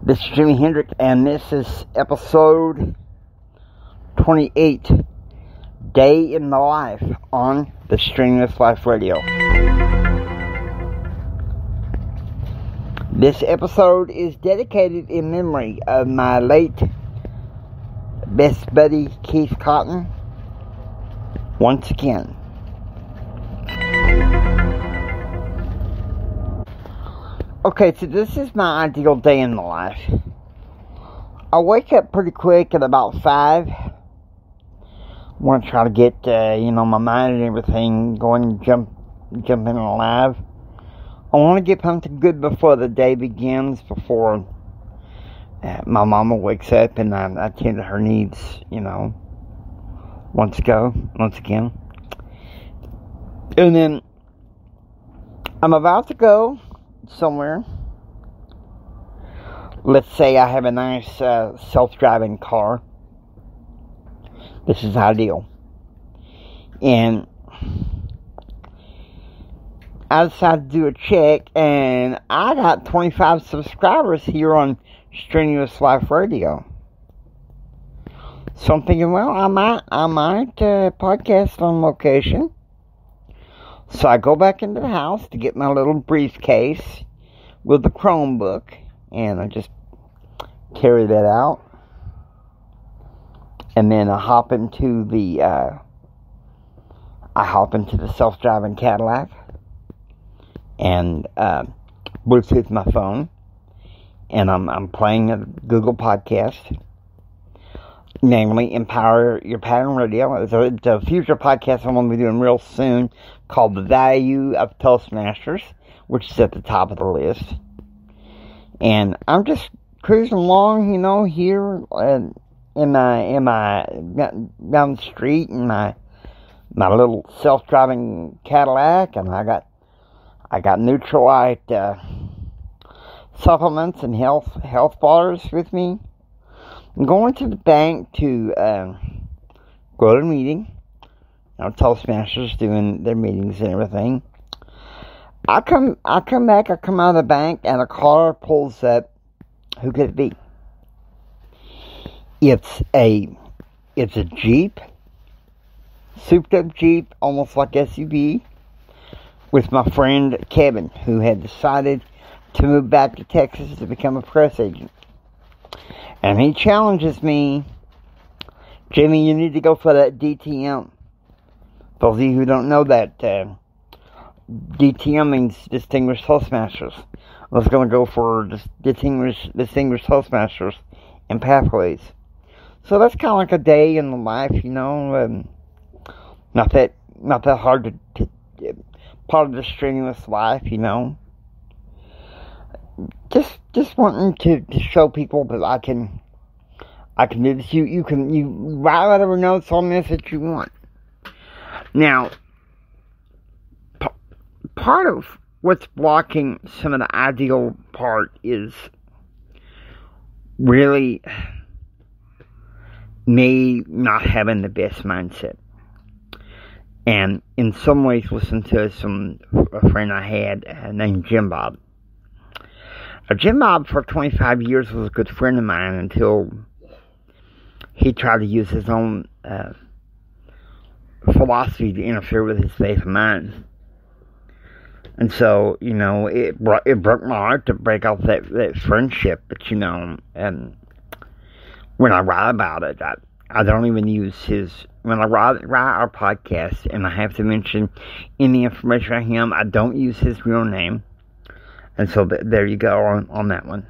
This is Jimi Hendrix, and this is episode 28, Day in the Life, on the Strenuous Life Radio. This episode is dedicated in memory of my late best buddy, Keith Cotton, once again. Okay, so this is my ideal day in the life. I wake up pretty quick at about 5. Want to try to get, my mind and everything going, jumping alive. I want to get something good before the day begins, before my mama wakes up and I tend to her needs, once again. And then I'm about to go somewhere. Let's say I have a nice self-driving car. This is ideal. And I decided to do a check, and I got 25 subscribers here on Strenuous Life Radio. So I'm thinking, well, I might podcast on location. So I go back into the house to get my little briefcase with the Chromebook, and I just carry that out. And then I hop into the self-driving Cadillac and Bluetooth my phone, and I'm playing a Google podcast, namely Empower Your Pattern Radio. It's a future podcast I'm going to be doing real soon called The Value of Toastmasters, which is at the top of the list. And I'm just cruising along, here in my down the street in my little self-driving Cadillac, and I got Nutrilite supplements and health bars with me. I'm going to the bank to go to a meeting. Toastmasters doing their meetings and everything. I come out of the bank, and a car pulls up. Who could it be? It's a Jeep, souped up Jeep, almost like SUV, with my friend Kevin, who had decided to move back to Texas to become a press agent. And he challenges me, Jimmy, you need to go for that DTM. Those of you who don't know that, DTM means Distinguished Toastmasters. I was going to go for Distinguished Toastmasters and Pathways. So that's kind of like a day in the life, not that hard to part of the strenuous life, Just wanting to show people that I can do this. You write whatever notes on this that you want. Now, part of what's blocking some of the ideal part is really me not having the best mindset. And in some ways, listen to a friend I had named Jim Bob. Jim Bob, for 25 years, was a good friend of mine until he tried to use his own philosophy to interfere with his faith of mine. And so, it broke my heart to break off that friendship. But, and when I write about it, I don't even use his... When I write our podcast, and I have to mention any information on him, I don't use his real name. And so there you go on that one,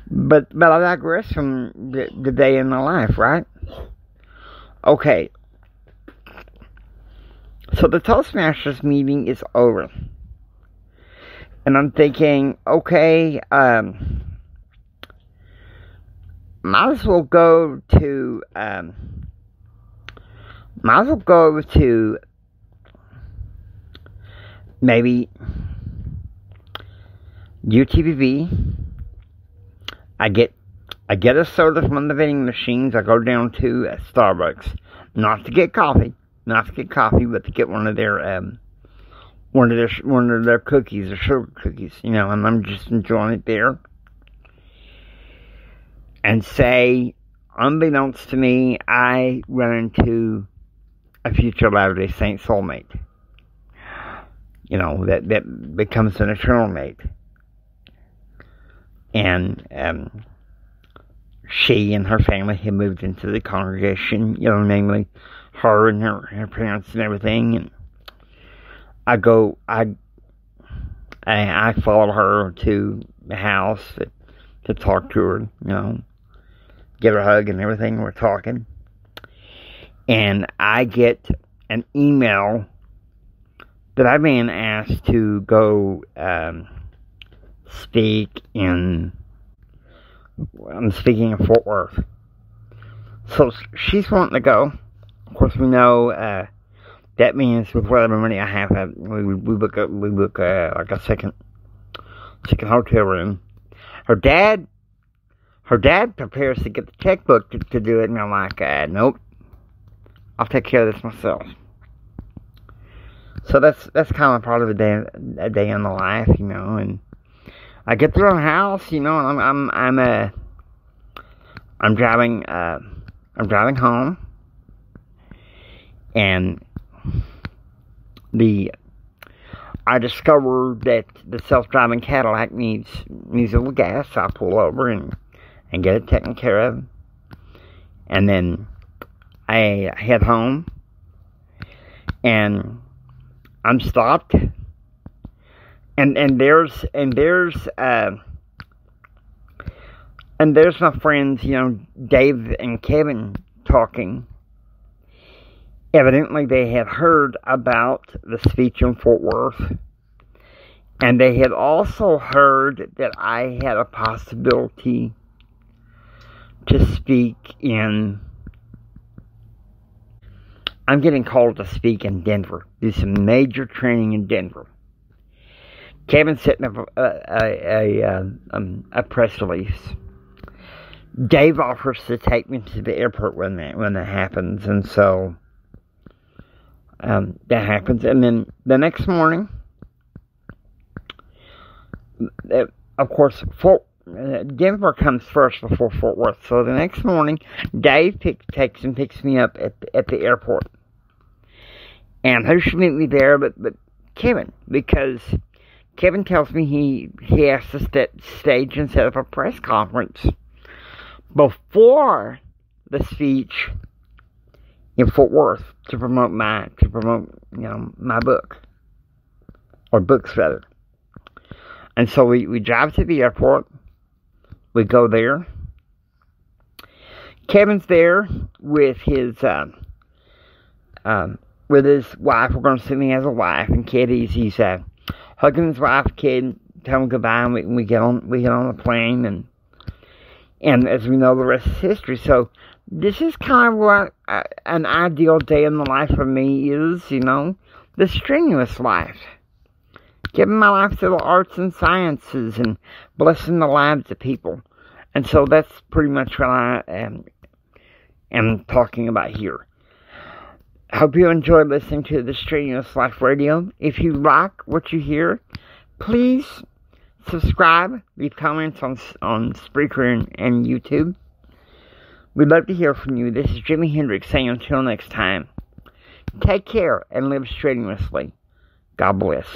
But I digress from the day in the life, right? Okay. So the Toastmasters meeting is over. And I'm thinking, okay, might as well go to maybe UTBV. I get a soda from the vending machines. I go down to Starbucks, not to get coffee, but to get one of their one of their cookies or sugar cookies, and I'm just enjoying it there. and say, unbeknownst to me, I run into a future Latter-day Saint soulmate. You know, that becomes an eternal mate. And she and her family had moved into the congregation, you know, namely her and her parents and everything. And I follow her to the house to talk to her, you know, give her a hug and everything. We're talking. And I get an email that I've been asked to go speak in. I'm speaking in Fort Worth. So she's wanting to go. Of course, we know that means with whatever money I have, we book like a second hotel room. Her dad prepares to get the checkbook to do it, and I'm like, nope, I'll take care of this myself. So that's kind of part of a day in the life, you know. And I get to the house, you know, and I'm driving home, and I discover that the self-driving Cadillac needs a little gas. So I pull over and get it taken care of, and then I head home, and I'm stopped, and there's my friends, you know, Dave and Kevin talking. Evidently, they had heard about the speech in Fort Worth, and they had also heard that I had a possibility to speak in. I'm getting called to speak in Denver, do some major training in Denver. Kevin's setting up a press release. Dave offers to take me to the airport when that happens, and so that happens. And then the next morning, of course, Denver comes first before Fort Worth. So the next morning, Dave picks me up at the airport. And who should meet me there but Kevin, because Kevin tells me he has to stage and set up a press conference before the speech in Fort Worth to promote my book, or books rather. And so we drive to the airport. We go there. Kevin's there with his wife. We're going to see me as a wife, and kid, he's hugging his wife, kid, telling him goodbye, and we get on the plane, and as we know, the rest is history. So this is kind of what an ideal day in the life for me is, you know, the strenuous life. Giving my life to the arts and sciences and blessing the lives of people. And so that's pretty much what I am talking about here. I hope you enjoy listening to the Strenuous Life Radio. If you like what you hear, please subscribe, leave comments on Spreaker and YouTube. We'd love to hear from you. This is Jimi Hendrix saying until next time, take care and live strenuously. God bless.